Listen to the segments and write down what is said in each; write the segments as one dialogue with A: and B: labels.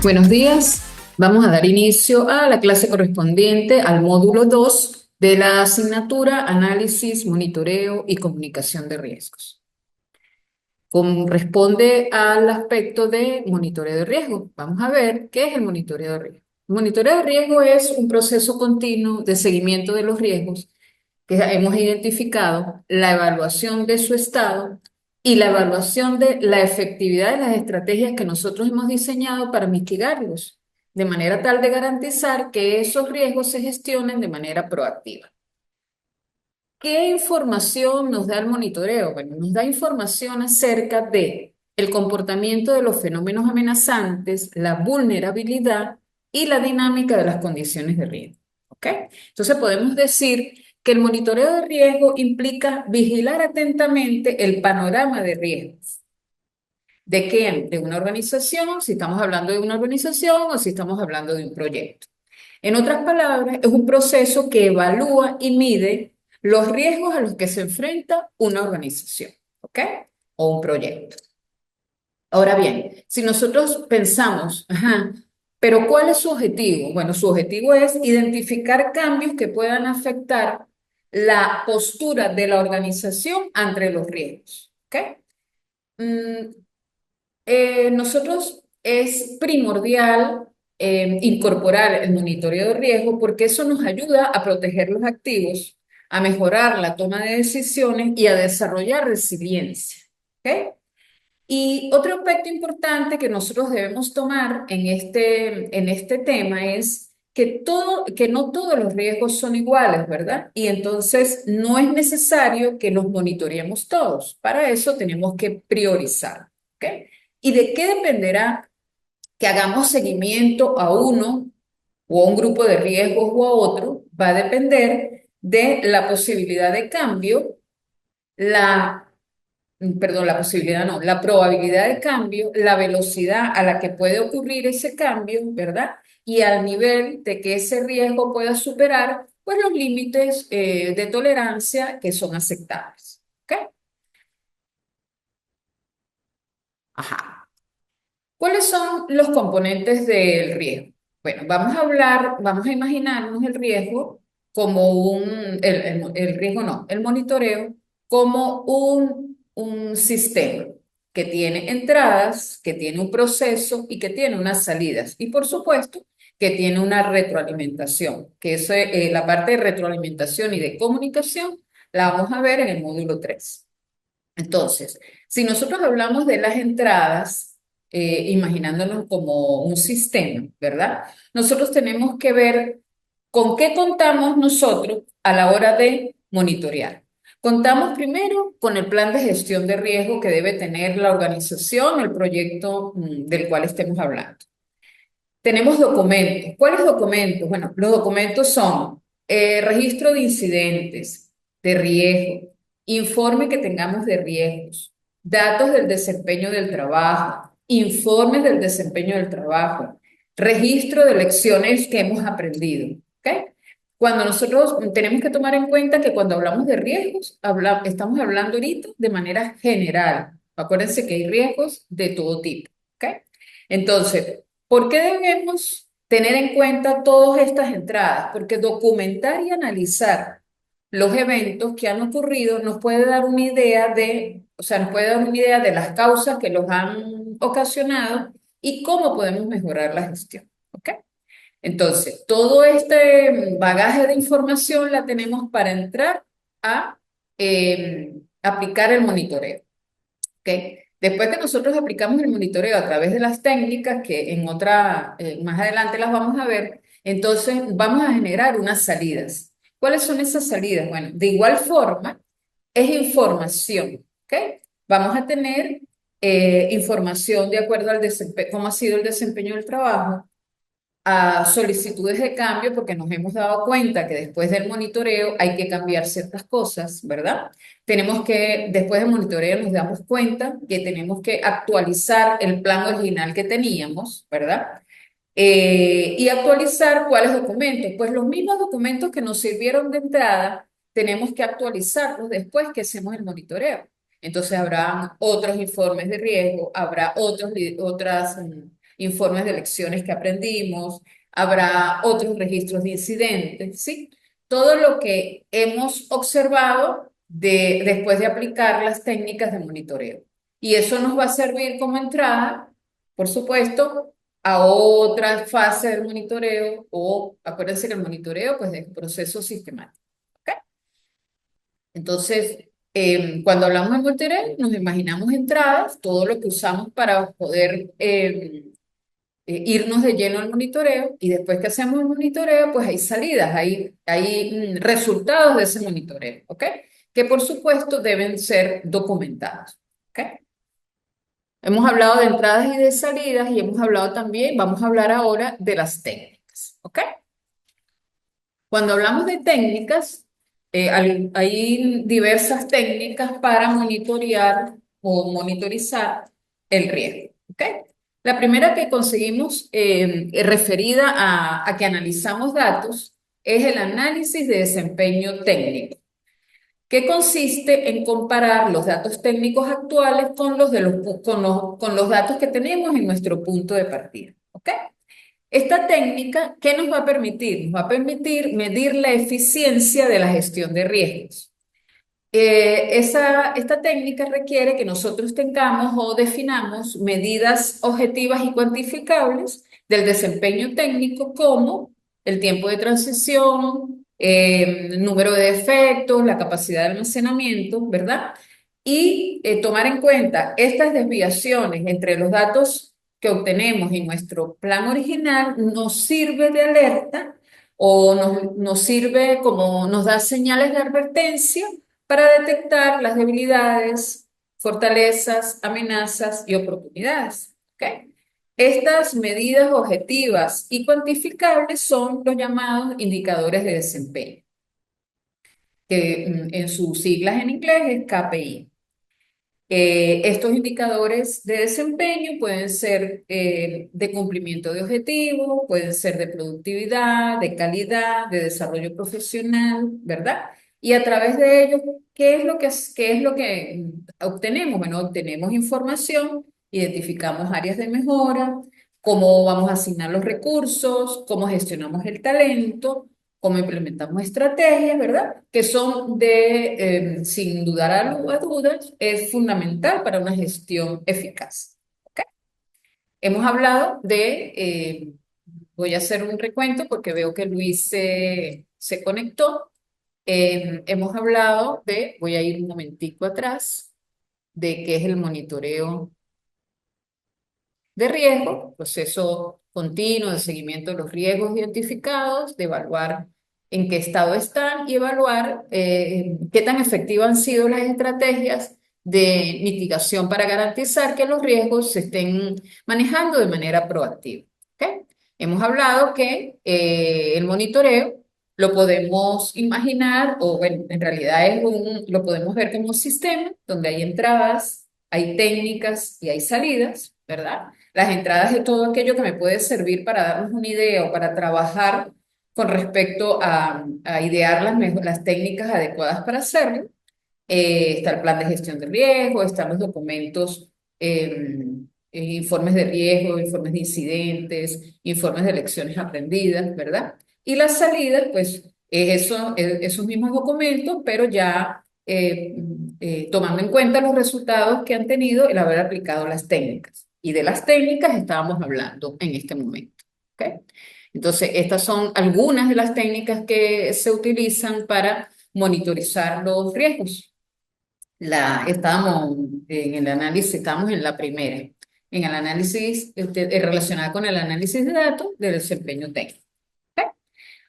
A: Buenos días. Vamos a dar inicio a la clase correspondiente al módulo 2 de la asignatura Análisis, Monitoreo y Comunicación de Riesgos. Corresponde al aspecto de monitoreo de riesgo. Vamos a ver qué es el monitoreo de riesgo. El monitoreo de riesgo es un proceso continuo de seguimiento de los riesgos que hemos identificado, la evaluación de su estado y la evaluación de la efectividad de las estrategias que nosotros hemos diseñado para mitigarlos, de manera tal de garantizar que esos riesgos se gestionen de manera proactiva. ¿Qué información nos da el monitoreo? Bueno, nos da información acerca de el comportamiento de los fenómenos amenazantes, la vulnerabilidad y la dinámica de las condiciones de riesgo. ¿Ok? Entonces podemos decir que el monitoreo de riesgo implica vigilar atentamente el panorama de riesgos. ¿De quién? De una organización, si estamos hablando de una organización o si estamos hablando de un proyecto. En otras palabras, es un proceso que evalúa y mide los riesgos a los que se enfrenta una organización, ¿ok? O un proyecto. Ahora bien, si nosotros pensamos, ajá, pero ¿cuál es su objetivo? Bueno, su objetivo es identificar cambios que puedan afectar la postura de la organización ante los riesgos, ¿ok? Mm, nosotros es primordial incorporar el monitoreo de riesgo porque eso nos ayuda a proteger los activos, a mejorar la toma de decisiones y a desarrollar resiliencia. ¿Ok? Y otro aspecto importante que nosotros debemos tomar en este tema es que no todos los riesgos son iguales, ¿verdad? Y entonces no es necesario que los monitoreemos todos. Para eso tenemos que priorizar, ¿ok? ¿Y de qué dependerá que hagamos seguimiento a uno o a un grupo de riesgos o a otro? Va a depender de la posibilidad de cambio, la perdón, la posibilidad no, la probabilidad de cambio, la velocidad a la que puede ocurrir ese cambio, ¿verdad? Y al nivel de que ese riesgo pueda superar, pues los límites de tolerancia que son aceptables. ¿Ok? Ajá. ¿Cuáles son los componentes del riesgo? Bueno, vamos a imaginarnos el riesgo como el riesgo no, el monitoreo como un sistema que tiene entradas, que tiene un proceso y que tiene unas salidas. Y por supuesto, que tiene una retroalimentación, que es la parte de retroalimentación y de comunicación la vamos a ver en el módulo 3. Entonces, si nosotros hablamos de las entradas, imaginándonos como un sistema, ¿verdad? Nosotros tenemos que ver con qué contamos nosotros a la hora de monitorear. Contamos primero con el plan de gestión de riesgo que debe tener la organización, el proyecto del cual estemos hablando. Tenemos documentos. ¿Cuáles documentos? Bueno, los documentos son registro de incidentes, de riesgo, informe que tengamos de riesgos, datos del desempeño del trabajo, informes del desempeño del trabajo, registro de lecciones que hemos aprendido. ¿Ok? Cuando nosotros tenemos que tomar en cuenta que cuando hablamos de riesgos, estamos hablando ahorita de manera general. Acuérdense que hay riesgos de todo tipo. ¿Ok? Entonces, ¿por qué debemos tener en cuenta todas estas entradas? Porque documentar y analizar los eventos que han ocurrido nos puede dar una idea o sea, nos puede dar una idea de las causas que los han ocasionado y cómo podemos mejorar la gestión. ¿Ok? Entonces, todo este bagaje de información la tenemos para entrar a aplicar el monitoreo. ¿Ok? Después que nosotros aplicamos el monitoreo a través de las técnicas, que más adelante las vamos a ver, entonces vamos a generar unas salidas. ¿Cuáles son esas salidas? Bueno, de igual forma, es información, ¿ok? Vamos a tener información de acuerdo al desempeño, cómo ha sido el desempeño del trabajo, a solicitudes de cambio porque nos hemos dado cuenta que después del monitoreo hay que cambiar ciertas cosas, ¿verdad? Después del monitoreo nos damos cuenta que tenemos que actualizar el plan original que teníamos, ¿verdad? Y actualizar cuáles documentos. Pues los mismos documentos que nos sirvieron de entrada, tenemos que actualizarlos después que hacemos el monitoreo. Entonces habrá otros informes de riesgo, habrá otras informes de lecciones que aprendimos, habrá otros registros de incidentes, ¿sí? Todo lo que hemos observado después de aplicar las técnicas de monitoreo. Y eso nos va a servir como entrada, por supuesto, a otra fase del monitoreo o acuérdense que el monitoreo pues es un proceso sistemático. ¿Ok? Entonces, cuando hablamos de monitoreo, nos imaginamos entradas, todo lo que usamos para poder irnos de lleno al monitoreo y después que hacemos el monitoreo, pues hay salidas, hay resultados de ese monitoreo, ¿ok? Que por supuesto deben ser documentados, ¿ok? Hemos hablado de entradas y de salidas y hemos hablado también, vamos a hablar ahora de las técnicas, ¿ok? Cuando hablamos de técnicas, hay diversas técnicas para monitorear o monitorizar el riesgo, ¿ok? La primera que conseguimos referida a que analizamos datos es el análisis de desempeño técnico, que consiste en comparar los datos técnicos actuales con los datos que tenemos en nuestro punto de partida, ¿ok? Esta técnica, ¿qué nos va a permitir? Nos va a permitir medir la eficiencia de la gestión de riesgos. Esta técnica requiere que nosotros tengamos o definamos medidas objetivas y cuantificables del desempeño técnico como el tiempo de transición, número de defectos, la capacidad de almacenamiento, ¿verdad? Y tomar en cuenta estas desviaciones entre los datos que obtenemos en nuestro plan original nos sirve de alerta o nos sirve como nos da señales de advertencia para detectar las debilidades, fortalezas, amenazas y oportunidades. ¿Ok? Estas medidas objetivas y cuantificables son los llamados indicadores de desempeño, que en sus siglas en inglés es KPI. Estos indicadores de desempeño pueden ser de cumplimiento de objetivos, pueden ser de productividad, de calidad, de desarrollo profesional, ¿verdad? Y a través de ellos, ¿qué es lo que obtenemos? Bueno, obtenemos información, identificamos áreas de mejora, cómo vamos a asignar los recursos, cómo gestionamos el talento, cómo implementamos estrategias, ¿verdad? Que son sin dudar a dudas, es fundamental para una gestión eficaz. ¿Ok? Hemos hablado voy a hacer un recuento porque veo que Luis se conectó. Hemos hablado voy a ir un momentico atrás, de qué es el monitoreo de riesgo, proceso continuo de seguimiento de los riesgos identificados, de evaluar en qué estado están y evaluar qué tan efectivas han sido las estrategias de mitigación para garantizar que los riesgos se estén manejando de manera proactiva. ¿Ok? Hemos hablado que el monitoreo lo podemos imaginar, o bueno, en realidad lo podemos ver como un sistema donde hay entradas, hay técnicas y hay salidas, ¿verdad? Las entradas de todo aquello que me puede servir para darnos una idea o para trabajar con respecto a idear las técnicas adecuadas para hacerlo. Está el plan de gestión de riesgo, están los documentos, informes de riesgo, informes de incidentes, informes de lecciones aprendidas, ¿verdad? Y las salidas, pues, esos mismos documentos, pero ya tomando en cuenta los resultados que han tenido el haber aplicado las técnicas. Y de las técnicas estábamos hablando en este momento. ¿Ok? Entonces, estas son algunas de las técnicas que se utilizan para monitorizar los riesgos. Estábamos en el análisis, estábamos en la primera, en el análisis relacionada con el análisis de datos del desempeño técnico. ¿Ok?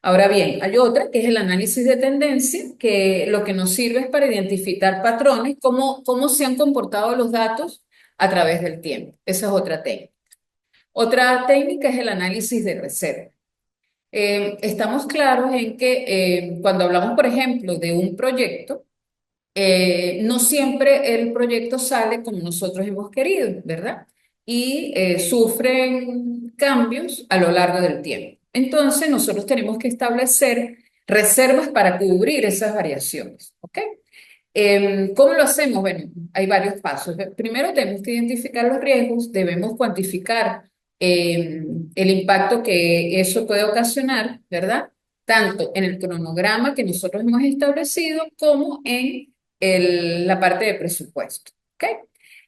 A: Ahora bien, hay otra que es el análisis de tendencia, que lo que nos sirve es para identificar patrones, cómo se han comportado los datos a través del tiempo. Esa es otra técnica. Otra técnica es el análisis de reserva. Estamos claros en que cuando hablamos, por ejemplo, de un proyecto, no siempre el proyecto sale como nosotros hemos querido, ¿verdad? Y sufren cambios a lo largo del tiempo. Entonces, nosotros tenemos que establecer reservas para cubrir esas variaciones, ¿ok? ¿Cómo lo hacemos? Bueno, hay varios pasos. Primero tenemos que identificar los riesgos, debemos cuantificar el impacto que eso puede ocasionar, ¿verdad? Tanto en el cronograma que nosotros hemos establecido como en la parte de presupuesto. ¿Ok?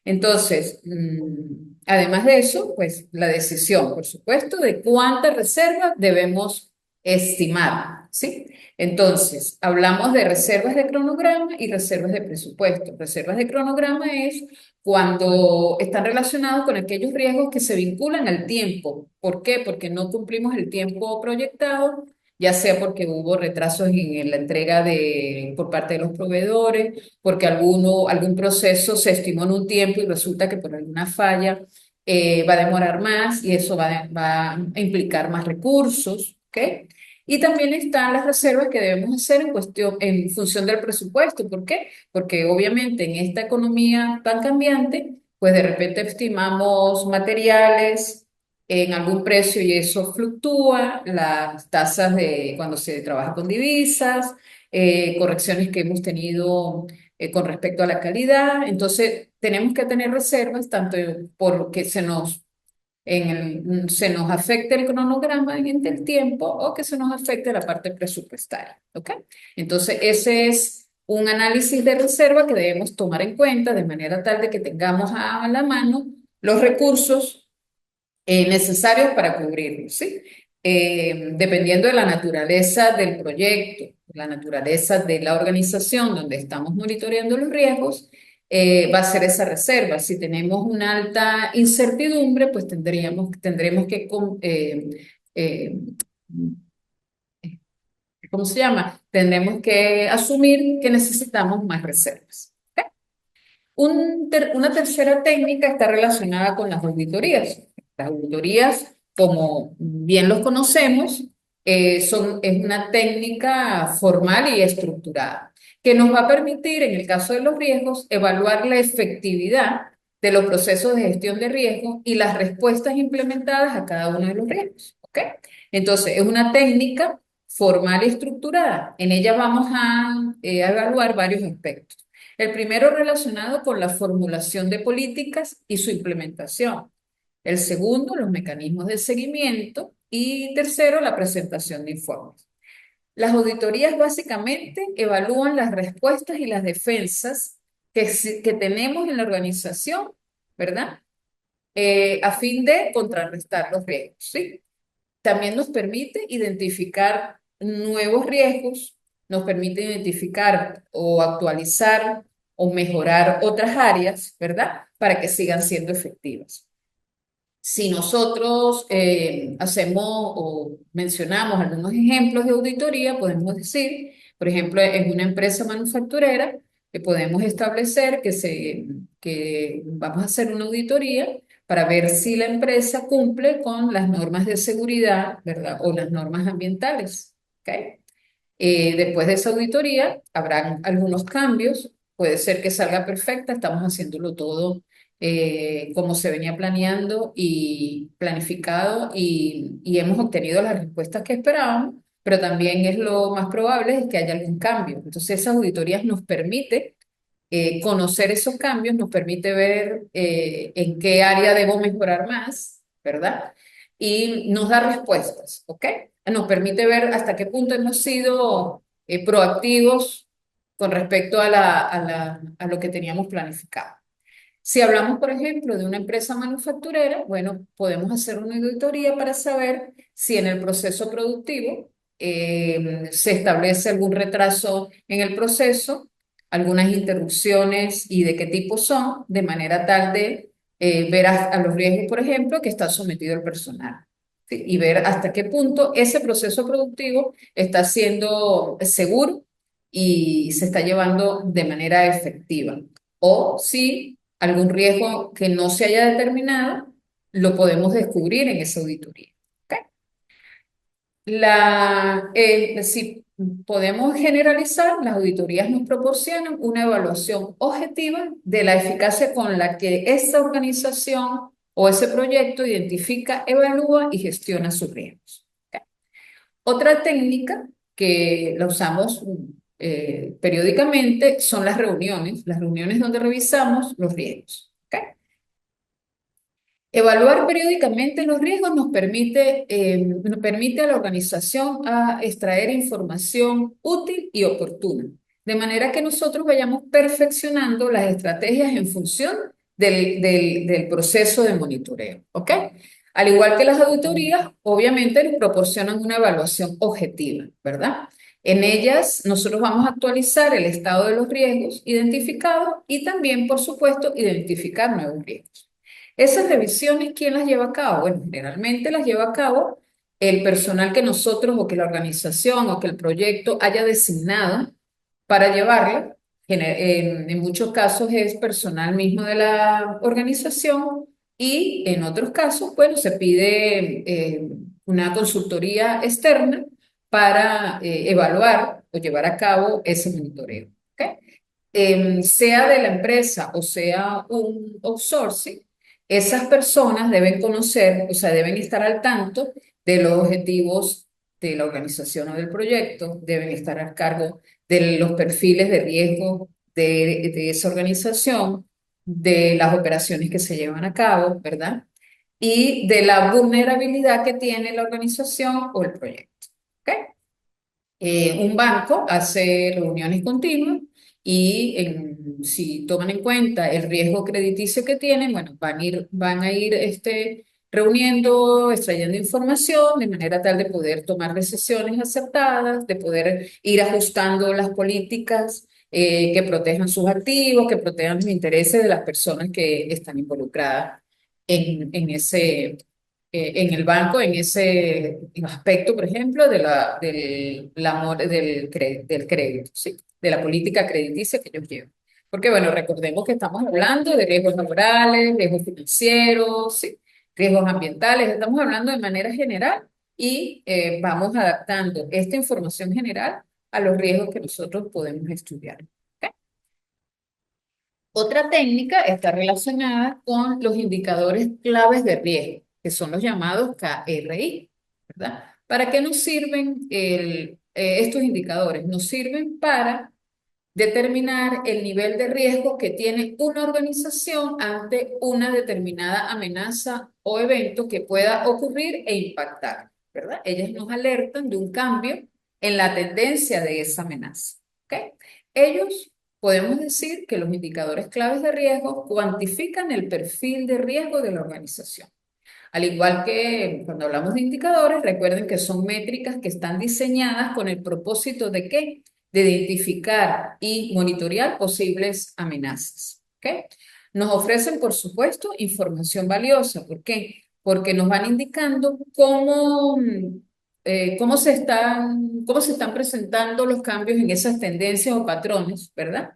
A: Entonces, además de eso, pues la decisión, por supuesto, de cuánta reserva debemos estimar, ¿sí? Entonces, hablamos de reservas de cronograma y reservas de presupuesto. Reservas de cronograma es cuando están relacionados con aquellos riesgos que se vinculan al tiempo. ¿Por qué? Porque no cumplimos el tiempo proyectado, ya sea porque hubo retrasos en la entrega por parte de los proveedores, porque algún proceso se estimó en un tiempo y resulta que por alguna falla va a demorar más y eso va a implicar más recursos, ¿ok? Y también están las reservas que debemos hacer en función del presupuesto. ¿Por qué? Porque obviamente en esta economía tan cambiante, pues de repente estimamos materiales en algún precio y eso fluctúa, las tasas de cuando se trabaja con divisas, correcciones que hemos tenido con respecto a la calidad. Entonces, tenemos que tener reservas tanto porque se nos afecte el cronograma en el tiempo o que se nos afecte la parte presupuestaria. ¿Ok? Entonces, ese es un análisis de reserva que debemos tomar en cuenta de manera tal de que tengamos a la mano los recursos necesarios para cubrirlo, ¿sí? Dependiendo de la naturaleza del proyecto, la naturaleza de la organización donde estamos monitoreando los riesgos, va a ser esa reserva. Si tenemos una alta incertidumbre, pues tendremos que, eh, ¿cómo se llama? Tendremos que asumir que necesitamos más reservas. ¿Ok? Una tercera técnica está relacionada con las auditorías. Las auditorías, como bien los conocemos, es una técnica formal y estructurada que nos va a permitir, en el caso de los riesgos, evaluar la efectividad de los procesos de gestión de riesgo y las respuestas implementadas a cada uno de los riesgos. ¿Ok? Entonces, es una técnica formal y estructurada. En ella vamos a evaluar varios aspectos. El primero relacionado con la formulación de políticas y su implementación. El segundo, los mecanismos de seguimiento. Y tercero, la presentación de informes. Las auditorías básicamente evalúan las respuestas y las defensas que tenemos en la organización, ¿verdad? A fin de contrarrestar los riesgos, ¿sí? También nos permite identificar nuevos riesgos, nos permite identificar o actualizar o mejorar otras áreas, ¿verdad? Para que sigan siendo efectivas. Si nosotros hacemos o mencionamos algunos ejemplos de auditoría, podemos decir, por ejemplo, en una empresa manufacturera, podemos establecer que vamos a hacer una auditoría para ver si la empresa cumple con las normas de seguridad, ¿verdad? O las normas ambientales. ¿Ok? Después de esa auditoría, habrán algunos cambios. Puede ser que salga perfecta, estamos haciéndolo todo como se venía planeando y planificado y hemos obtenido las respuestas que esperábamos, pero también es lo más probable es que haya algún cambio. Entonces, esas auditorías nos permite conocer esos cambios, nos permite ver en qué área debo mejorar más, ¿verdad? Y nos da respuestas, ¿ok? Nos permite ver hasta qué punto hemos sido proactivos con respecto a lo que teníamos planificado. Si hablamos, por ejemplo, de una empresa manufacturera, bueno, podemos hacer una auditoría para saber si en el proceso productivo se establece algún retraso en el proceso, algunas interrupciones y de qué tipo son, de manera tal de ver a los riesgos, por ejemplo, que está sometido el personal. ¿Sí? Y ver hasta qué punto ese proceso productivo está siendo seguro y se está llevando de manera efectiva. O si algún riesgo que no se haya determinado, lo podemos descubrir en esa auditoría. ¿Ok? Si podemos generalizar, las auditorías nos proporcionan una evaluación objetiva de la eficacia con la que esta organización o ese proyecto identifica, evalúa y gestiona sus riesgos. ¿Ok? Otra técnica que la usamos periódicamente son las reuniones donde revisamos los riesgos. ¿Ok? Evaluar periódicamente los riesgos nos permite a la organización a extraer información útil y oportuna, de manera que nosotros vayamos perfeccionando las estrategias en función del proceso de monitoreo, ¿ok? Al igual que las auditorías, obviamente nos proporcionan una evaluación objetiva, ¿verdad? En ellas nosotros vamos a actualizar el estado de los riesgos identificados y también, por supuesto, identificar nuevos riesgos. Esas revisiones, ¿quién las lleva a cabo? Bueno, generalmente las lleva a cabo el personal que nosotros o que la organización o que el proyecto haya designado para llevarla. En muchos casos es personal mismo de la organización y en otros casos, bueno, se pide una consultoría externa para evaluar o llevar a cabo ese monitoreo. ¿Ok? Sea de la empresa o sea un outsourcing, esas personas deben conocer, o sea, deben estar al tanto de los objetivos de la organización o del proyecto, deben estar a cargo de los perfiles de riesgo de esa organización, de las operaciones que se llevan a cabo, ¿verdad? Y de la vulnerabilidad que tiene la organización o el proyecto. ¿Ok? Un banco hace reuniones continuas y si toman en cuenta el riesgo crediticio que tienen, bueno, van a ir reuniendo, extrayendo información de manera tal de poder tomar decisiones acertadas, de poder ir ajustando las políticas que protejan sus activos, que protejan los intereses de las personas que están involucradas en el banco, en ese aspecto, por ejemplo, del crédito, ¿sí? De la política crediticia que ellos llevan. Porque, bueno, recordemos que estamos hablando de riesgos laborales, riesgos financieros, ¿sí? Riesgos ambientales, estamos hablando de manera general y vamos adaptando esta información general a los riesgos que nosotros podemos estudiar. ¿Ok? Otra técnica está relacionada con los indicadores claves de riesgo, que son los llamados KRI, ¿verdad? ¿Para qué nos sirven estos indicadores? Nos sirven para determinar el nivel de riesgo que tiene una organización ante una determinada amenaza o evento que pueda ocurrir e impactar, ¿verdad? Ellas nos alertan de un cambio en la tendencia de esa amenaza, ¿ok? Ellos, podemos decir que los indicadores claves de riesgo cuantifican el perfil de riesgo de la organización. Al igual que cuando hablamos de indicadores, recuerden que son métricas que están diseñadas con el propósito de ¿qué? De identificar y monitorear posibles amenazas. ¿Ok? Nos ofrecen, por supuesto, información valiosa. ¿Por qué? Porque nos van indicando cómo se están presentando los cambios en esas tendencias o patrones, ¿verdad?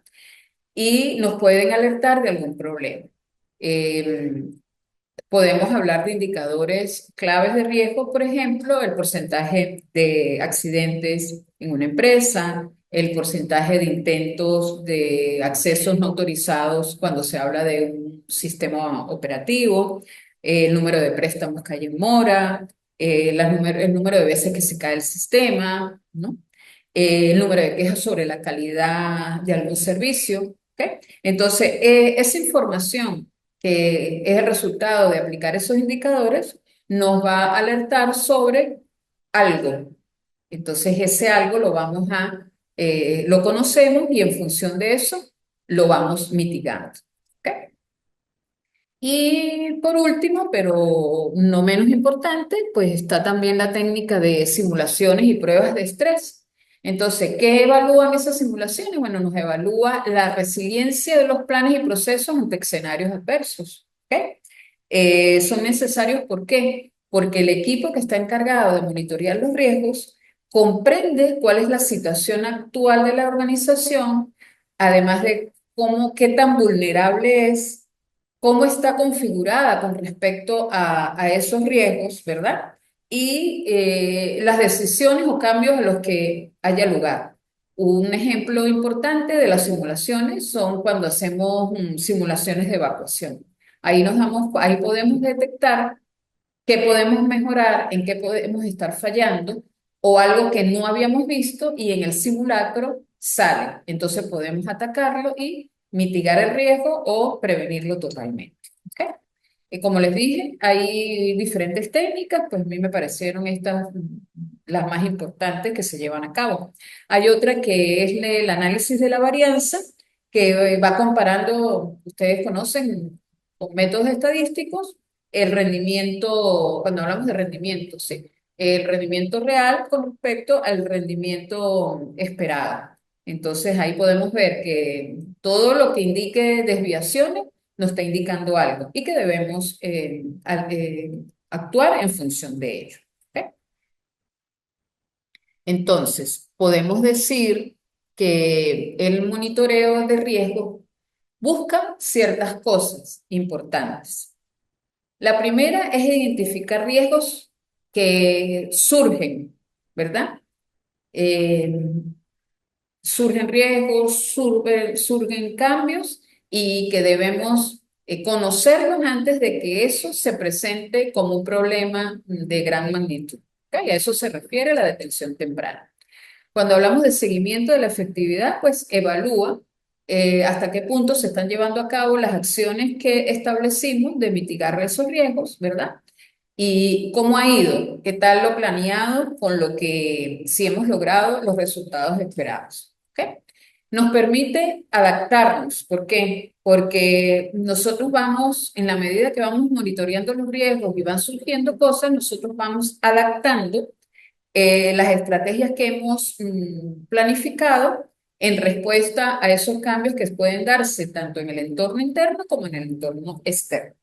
A: Y nos pueden alertar de algún problema. Eh, Podemos hablar de indicadores claves de riesgo, por ejemplo, el porcentaje de accidentes en una empresa, el porcentaje de intentos de accesos no autorizados cuando se habla de un sistema operativo, el número de préstamos que hay en mora, el número de veces que se cae el sistema, ¿no? El número de quejas sobre la calidad de algún servicio. ¿Ok? Entonces, esa información que es el resultado de aplicar esos indicadores, nos va a alertar sobre algo. Entonces, ese algo lo conocemos y en función de eso lo vamos mitigando. ¿Ok? Y por último, pero no menos importante, pues está también la técnica de simulaciones y pruebas de estrés. Entonces, ¿qué evalúan esas simulaciones? Bueno, nos evalúa la resiliencia de los planes y procesos ante escenarios adversos. ¿Ok? Son necesarios, ¿por qué? Porque el equipo que está encargado de monitorear los riesgos comprende cuál es la situación actual de la organización, además de qué tan vulnerable es, cómo está configurada con respecto a esos riesgos, ¿verdad? Y las decisiones o cambios a los que haya lugar. Un ejemplo importante de las simulaciones son cuando hacemos simulaciones de evacuación. Ahí podemos detectar qué podemos mejorar, en qué podemos estar fallando o algo que no habíamos visto y en el simulacro sale. Entonces podemos atacarlo y mitigar el riesgo o prevenirlo totalmente. ¿Ok? Como les dije, hay diferentes técnicas, pues a mí me parecieron estas las más importantes que se llevan a cabo. Hay otra que es el análisis de la varianza, que va comparando, ustedes conocen, con métodos estadísticos, el rendimiento, cuando hablamos de rendimiento, sí, el rendimiento real con respecto al rendimiento esperado. Entonces ahí podemos ver que todo lo que indique desviaciones nos está indicando algo y que debemos actuar en función de ello. ¿Ok? Entonces, podemos decir que el monitoreo de riesgo busca ciertas cosas importantes. La primera es identificar riesgos que surgen, ¿verdad? Eh, Surgen riesgos, surgen cambios y que debemos conocerlos antes de que eso se presente como un problema de gran magnitud. ¿Ok? Y a eso se refiere la detección temprana. Cuando hablamos de seguimiento de la efectividad, pues evalúa hasta qué punto se están llevando a cabo las acciones que establecimos de mitigar esos riesgos, ¿verdad? Y cómo ha ido, qué tal lo planeado con lo que sí hemos logrado los resultados esperados. ¿Ok? Nos permite adaptarnos. ¿Por qué? Porque nosotros vamos, en la medida que vamos monitoreando los riesgos y van surgiendo cosas, nosotros vamos adaptando las estrategias que hemos planificado en respuesta a esos cambios que pueden darse tanto en el entorno interno como en el entorno externo.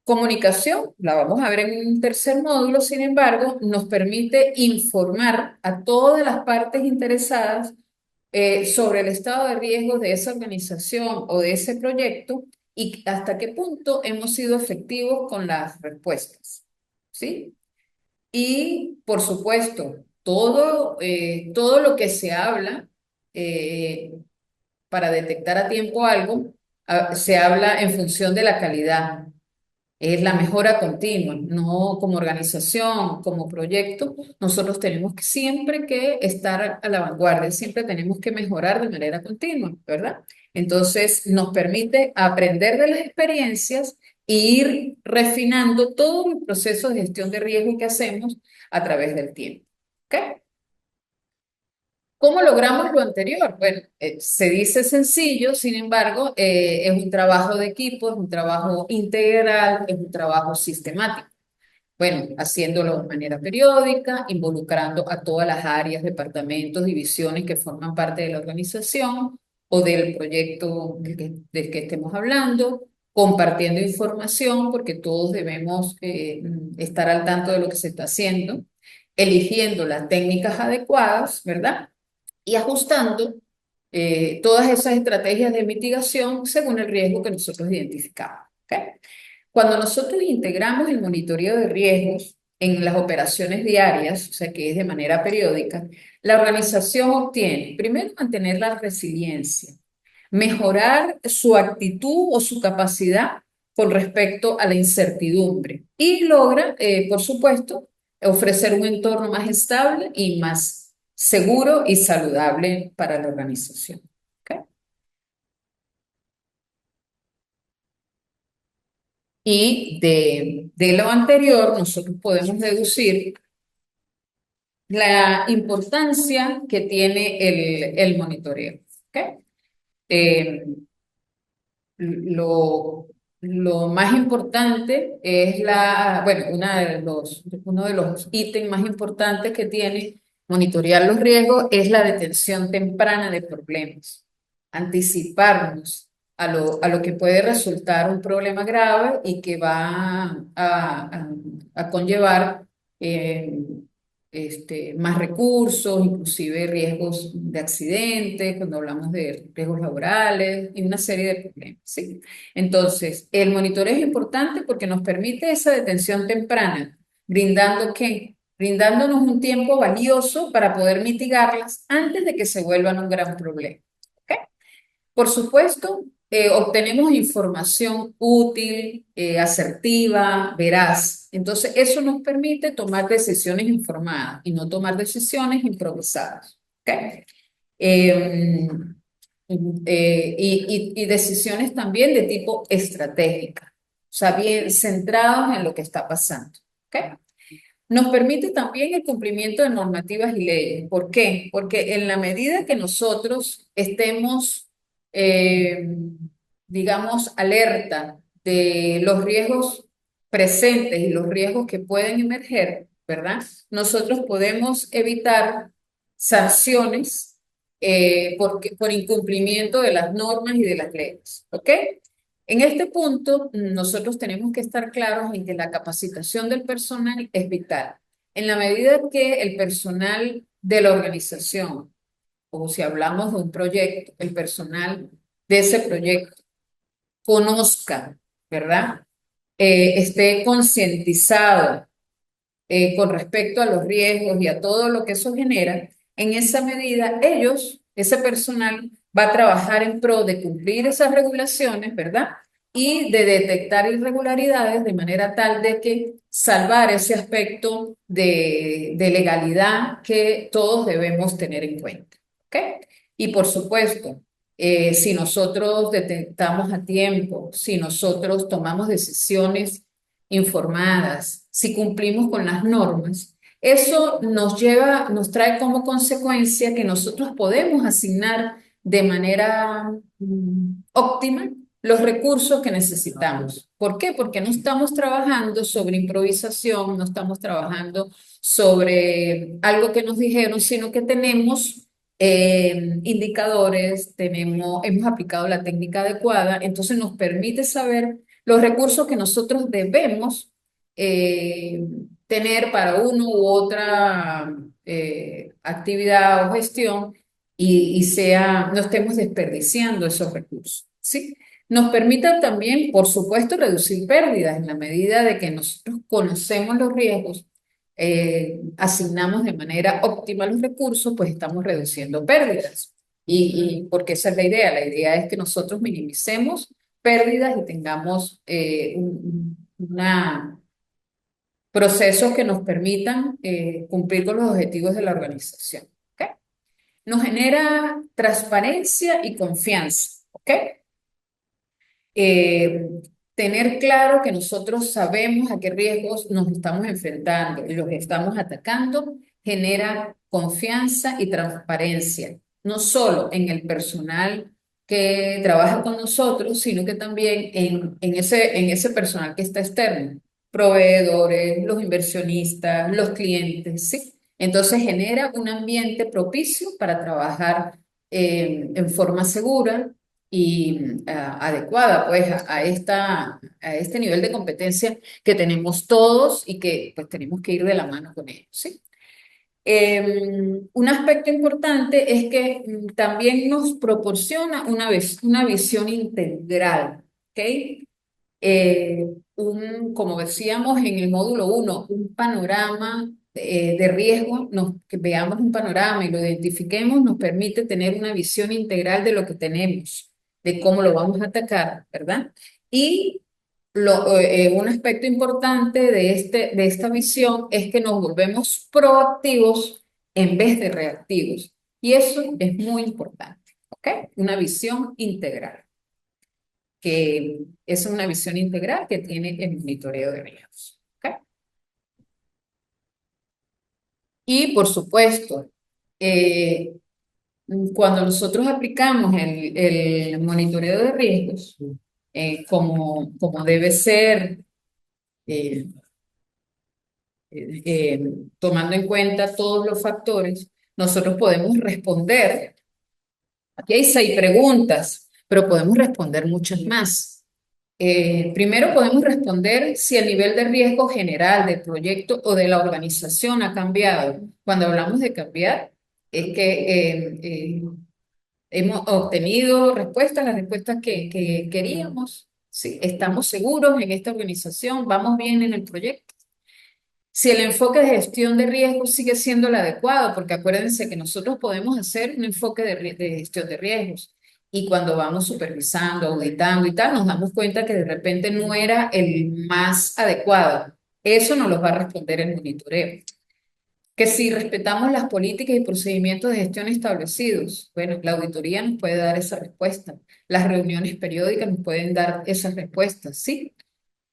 A: Comunicación, la vamos a ver en un tercer módulo, sin embargo, nos permite informar a todas las partes interesadas sobre el estado de riesgo de esa organización o de ese proyecto y hasta qué punto hemos sido efectivos con las respuestas. ¿Sí? Y, por supuesto, todo lo que se habla eh, para detectar a tiempo algo, se habla en función de la calidad. Es la mejora continua, no como organización, como proyecto. Nosotros tenemos que siempre que estar a la vanguardia, siempre tenemos que mejorar de manera continua, ¿verdad? Entonces, nos permite aprender de las experiencias e ir refinando todo el proceso de gestión de riesgo que hacemos a través del tiempo. ¿Ok? ¿Cómo logramos lo anterior? Bueno, se dice sencillo, sin embargo, es un trabajo de equipo, es un trabajo integral, es un trabajo sistemático. Bueno, haciéndolo de manera periódica, involucrando a todas las áreas, departamentos, divisiones que forman parte de la organización o del proyecto del que estemos hablando, compartiendo información, porque todos debemos estar al tanto de lo que se está haciendo, eligiendo las técnicas adecuadas, ¿verdad? Y ajustando todas esas estrategias de mitigación según el riesgo que nosotros identificamos. ¿Ok? Cuando nosotros integramos el monitoreo de riesgos en las operaciones diarias, o sea que es de manera periódica, la organización obtiene, primero, mantener la resiliencia, mejorar su actitud o su capacidad con respecto a la incertidumbre y logra, por supuesto, ofrecer un entorno más estable y más seguro y saludable para la organización. ¿Ok? Y de lo anterior, nosotros podemos deducir la importancia que tiene el monitoreo. ¿Ok? Eh, lo, lo más importante es bueno, uno de los ítems más importantes que tiene monitorear los riesgos es la detención temprana de problemas, anticiparnos a lo que puede resultar un problema grave y que va a conllevar eh, más recursos, inclusive riesgos de accidentes, cuando hablamos de riesgos laborales y una serie de problemas, ¿sí? Entonces, el monitoreo es importante porque nos permite esa detención temprana, brindando ¿qué? Brindándonos un tiempo valioso para poder mitigarlas antes de que se vuelvan un gran problema. ¿Ok? Por supuesto, obtenemos información útil, asertiva, veraz. Entonces, eso nos permite tomar decisiones informadas y no tomar decisiones improvisadas. ¿Ok? Eh, y decisiones también de tipo estratégica. sea, bien centrados en lo que está pasando. ¿Ok? Nos permite también el cumplimiento de normativas y leyes. ¿Por qué? Porque en la medida que nosotros estemos, eh, digamos, alerta de los riesgos presentes y los riesgos que pueden emerger, ¿verdad? Nosotros podemos evitar sanciones por incumplimiento de las normas y de las leyes. ¿Ok? En este punto, nosotros tenemos que estar claros en que la capacitación del personal es vital. En la medida que el personal de la organización, o si hablamos de un proyecto, el personal de ese proyecto conozca, ¿verdad? Esté concientizado con respecto a los riesgos y a todo lo que eso genera, en esa medida ellos, ese personal, va a trabajar en pro de cumplir esas regulaciones, ¿verdad? Y de detectar irregularidades de manera tal de que salvar ese aspecto de legalidad que todos debemos tener en cuenta. ¿Ok? Y por supuesto, si nosotros detectamos a tiempo, si nosotros tomamos decisiones informadas, si cumplimos con las normas, eso nos lleva, nos trae como consecuencia que nosotros podemos asignar de manera óptima los recursos que necesitamos. ¿Por qué? Porque no estamos trabajando sobre improvisación, no estamos trabajando sobre algo que nos dijeron, sino que tenemos indicadores, hemos aplicado la técnica adecuada, entonces nos permite saber los recursos que nosotros debemos eh, tener para una u otra actividad o gestión no estemos desperdiciando esos recursos, ¿sí? Nos permita también, por supuesto, reducir pérdidas en la medida de que nosotros conocemos los riesgos, asignamos de manera óptima los recursos, pues estamos reduciendo pérdidas. Y porque esa es la idea es que nosotros minimicemos pérdidas y tengamos procesos que nos permitan cumplir con los objetivos de la organización. ¿Ok? Nos genera transparencia y confianza. ¿Ok? Eh, Tener claro que nosotros sabemos a qué riesgos nos estamos enfrentando y los estamos atacando genera confianza y transparencia, no solo en el personal que trabaja con nosotros, sino que también en ese personal que está externo, proveedores, los inversionistas, los clientes, ¿sí? Entonces genera un ambiente propicio para trabajar en forma segura y adecuada pues a este nivel de competencia que tenemos todos y que pues tenemos que ir de la mano con ellos, ¿sí? Un aspecto importante es que también nos proporciona una visión integral, ¿ok? Como decíamos en el módulo uno un panorama de riesgo, que veamos un panorama y lo identifiquemos, nos permite tener una visión integral de lo que tenemos, de cómo lo vamos a atacar, ¿verdad? Y un aspecto importante de esta visión es que nos volvemos proactivos en vez de reactivos. Y eso es muy importante, ¿ok? Una visión integral que es una visión integral que tiene el monitoreo de riesgos. ¿Ok? Y por supuesto, eh, cuando nosotros aplicamos el monitoreo de riesgos, como debe ser, eh, tomando en cuenta todos los factores, nosotros podemos responder. Aquí hay 6 preguntas, pero podemos responder muchas más. Primero podemos responder si el nivel de riesgo general del proyecto o de la organización ha cambiado. Cuando hablamos de cambiar, es que hemos obtenido respuestas, las respuestas que queríamos. Sí, estamos seguros en esta organización, vamos bien en el proyecto. Si el enfoque de gestión de riesgos sigue siendo el adecuado, porque acuérdense que nosotros podemos hacer un enfoque de gestión de riesgos y cuando vamos supervisando, auditando y tal, nos damos cuenta que de repente no era el más adecuado. Eso nos lo va a responder el monitoreo. Que si respetamos las políticas y procedimientos de gestión establecidos, bueno, la auditoría nos puede dar esa respuesta. Las reuniones periódicas nos pueden dar esas respuestas, ¿sí?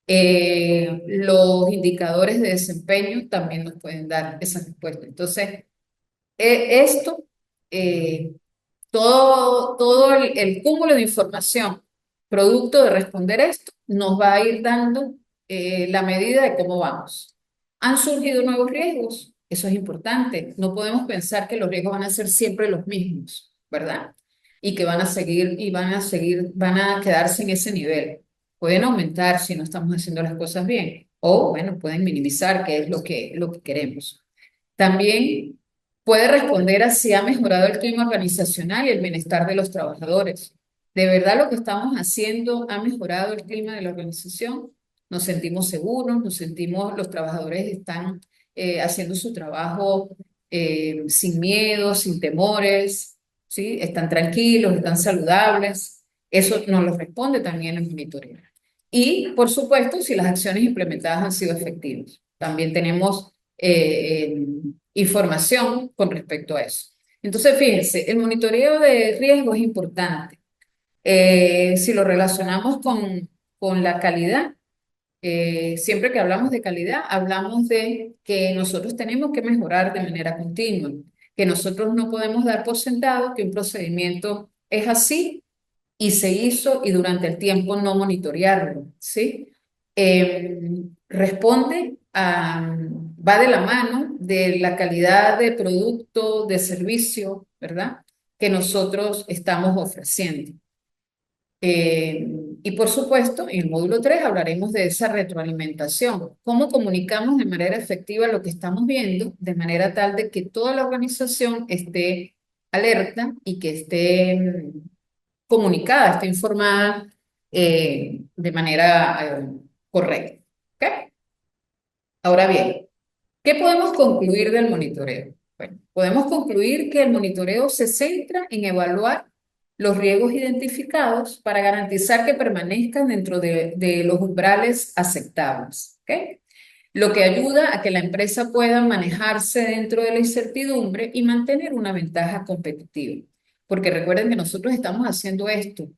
A: Los indicadores de desempeño también nos pueden dar esa respuesta. Entonces, esto, eh, todo el cúmulo de información producto de responder esto nos va a ir dando la medida de cómo vamos. ¿Han surgido nuevos riesgos? Eso es importante. No podemos pensar que los riesgos van a ser siempre los mismos, ¿verdad? Y que van a quedarse en ese nivel. Pueden aumentar si no estamos haciendo las cosas bien, o bueno, pueden minimizar, que es lo que queremos. También puede responder a si ha mejorado el clima organizacional y el bienestar de los trabajadores. ¿De verdad lo que estamos haciendo ha mejorado el clima de la organización? Nos sentimos seguros, nos sentimos, los trabajadores están haciendo su trabajo sin miedo, sin temores, ¿sí? Están tranquilos, están saludables. Eso nos lo responde también el monitoreo. Y, por supuesto, si las acciones implementadas han sido efectivas. También tenemos información con respecto a eso. Entonces, fíjense, el monitoreo de riesgo es importante. Si lo relacionamos con la calidad, siempre que hablamos de calidad, hablamos de que nosotros tenemos que mejorar de manera continua, que nosotros no podemos dar por sentado que un procedimiento es así y se hizo y durante el tiempo no monitorearlo, ¿sí? Responde va de la mano de la calidad de producto, de servicio, ¿verdad? Que nosotros estamos ofreciendo. Eh, y por supuesto, en el módulo 3 hablaremos de esa retroalimentación, cómo comunicamos de manera efectiva lo que estamos viendo, de manera tal de que toda la organización esté alerta y que esté comunicada, esté informada de manera correcta. ¿Ok? Ahora bien, ¿qué podemos concluir del monitoreo? Bueno, podemos concluir que el monitoreo se centra en evaluar los riesgos identificados para garantizar que permanezcan dentro de los umbrales aceptables. ¿Ok? Lo que ayuda a que la empresa pueda manejarse dentro de la incertidumbre y mantener una ventaja competitiva. Porque recuerden que nosotros estamos haciendo esto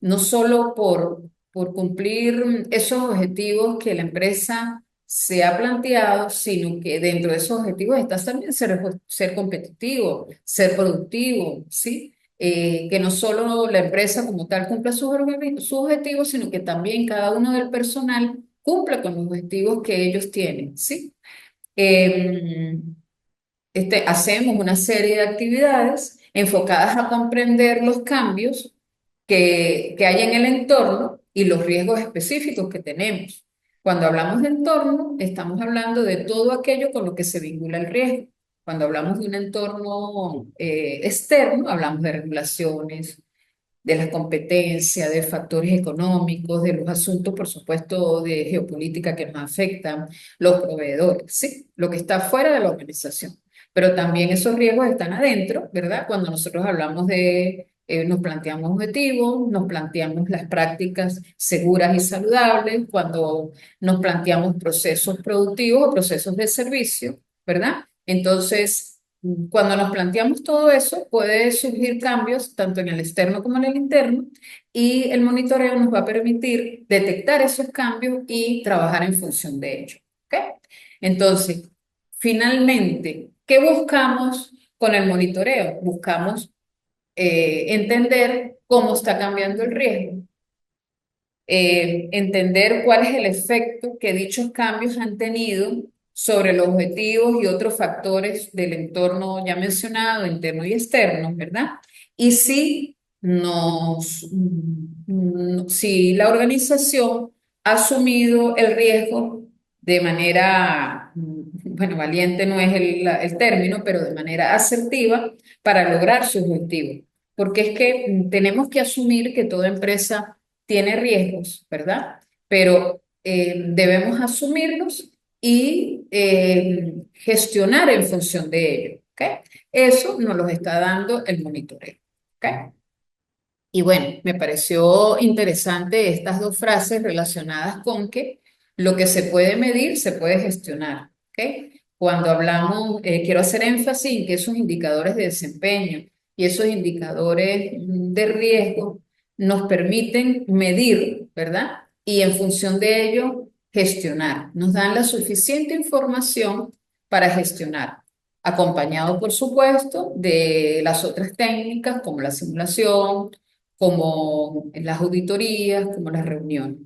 A: no solo por cumplir esos objetivos que la empresa se ha planteado, sino que dentro de esos objetivos está también ser competitivo, ser productivo, ¿sí? Que no solo la empresa como tal cumpla sus objetivos, sino que también cada uno del personal cumpla con los objetivos que ellos tienen, ¿sí? Eh, hacemos una serie de actividades enfocadas a comprender los cambios que hay en el entorno y los riesgos específicos que tenemos. Cuando hablamos de entorno, estamos hablando de todo aquello con lo que se vincula el riesgo. Cuando hablamos de un entorno externo, hablamos de regulaciones, de la competencia, de factores económicos, de los asuntos, por supuesto, de geopolítica que nos afectan, los proveedores, ¿sí? Lo que está fuera de la organización. Pero también esos riesgos están adentro, ¿verdad? Cuando nosotros hablamos nos planteamos objetivos, nos planteamos las prácticas seguras y saludables, cuando nos planteamos procesos productivos o procesos de servicio, ¿verdad? Entonces, cuando nos planteamos todo eso, puede surgir cambios tanto en el externo como en el interno y el monitoreo nos va a permitir detectar esos cambios y trabajar en función de ello. ¿Ok? Entonces, finalmente, ¿qué buscamos con el monitoreo? Buscamos entender cómo está cambiando el riesgo, entender cuál es el efecto que dichos cambios han tenido sobre los objetivos y otros factores del entorno ya mencionado, interno y externo, ¿verdad? Y si la organización ha asumido el riesgo de manera, bueno, valiente no es el término, pero de manera asertiva para lograr sus objetivos. Porque es que tenemos que asumir que toda empresa tiene riesgos, ¿verdad? Pero debemos asumirlos y gestionar en función de ello, ¿ok? Eso nos lo está dando el monitoreo, ¿ok? Y bueno, me pareció interesante estas dos frases relacionadas con que lo que se puede medir se puede gestionar, ¿ok? Cuando hablamos, quiero hacer énfasis en que esos indicadores de desempeño y esos indicadores de riesgo nos permiten medir, ¿verdad? Y en función de ello, gestionar, nos dan la suficiente información para gestionar, acompañado, por supuesto, de las otras técnicas como la simulación, como las auditorías, como las reuniones.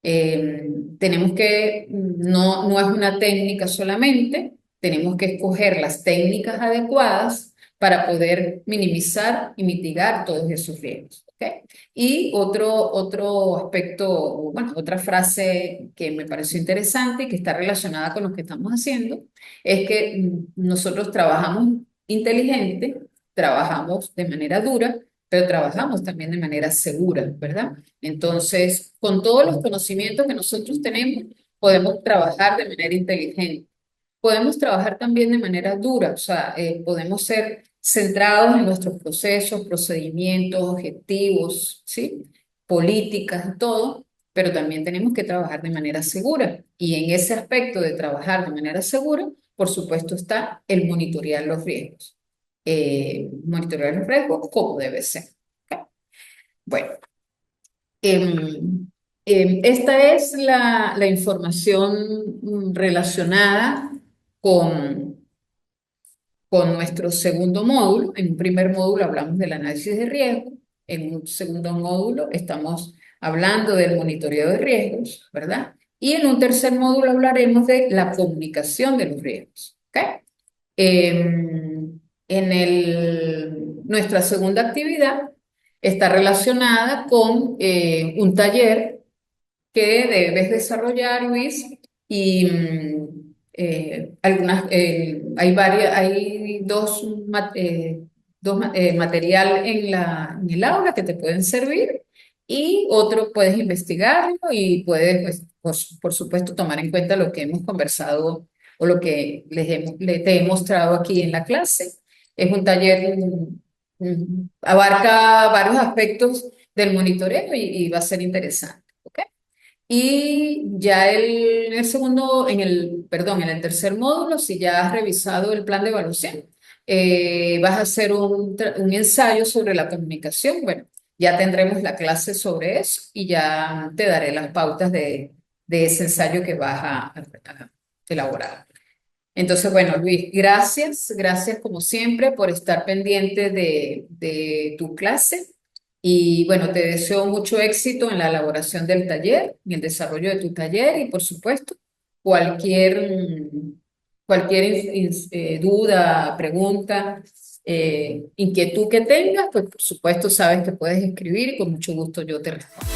A: Tenemos que, no es una técnica solamente, tenemos que escoger las técnicas adecuadas para poder minimizar y mitigar todos esos riesgos. ¿Ok? Y otro aspecto, bueno, otra frase que me pareció interesante y que está relacionada con lo que estamos haciendo, es que nosotros trabajamos inteligente, trabajamos de manera dura, pero trabajamos también de manera segura, ¿verdad? Entonces, con todos los conocimientos que nosotros tenemos, podemos trabajar de manera inteligente. Podemos trabajar también de manera dura, o sea, podemos ser centrados en nuestros procesos, procedimientos, objetivos, ¿sí? Políticas y todo, pero también tenemos que trabajar de manera segura. Y en ese aspecto de trabajar de manera segura, por supuesto, está el monitorear los riesgos. Monitorear los riesgos como debe ser. ¿Ok? Bueno, esta es la información relacionada con, con nuestro segundo módulo. En un primer módulo hablamos del análisis de riesgo, en un segundo módulo estamos hablando del monitoreo de riesgos, ¿verdad? Y en un tercer módulo hablaremos de la comunicación de los riesgos. ¿Ok? Nuestra segunda actividad está relacionada con un taller que debes desarrollar, Luis, y hay dos material en el aula que te pueden servir y otro puedes investigarlo y puedes, pues, por supuesto, tomar en cuenta lo que hemos conversado o lo que te he mostrado aquí en la clase. Es un taller, abarca varios aspectos del monitoreo y va a ser interesante. ¿Ok? Y ya en el segundo, perdón, en el tercer módulo, si ya has revisado el plan de evaluación, vas a hacer un ensayo sobre la comunicación. Bueno, ya tendremos la clase sobre eso y ya te daré las pautas de ese ensayo que vas a elaborar. Entonces, bueno, Luis, gracias como siempre por estar pendiente de tu clase y bueno, te deseo mucho éxito en la elaboración del taller, en el desarrollo de tu taller y por supuesto, cualquier, cualquier duda, pregunta, inquietud que tengas, pues por supuesto sabes que puedes escribir y con mucho gusto yo te respondo.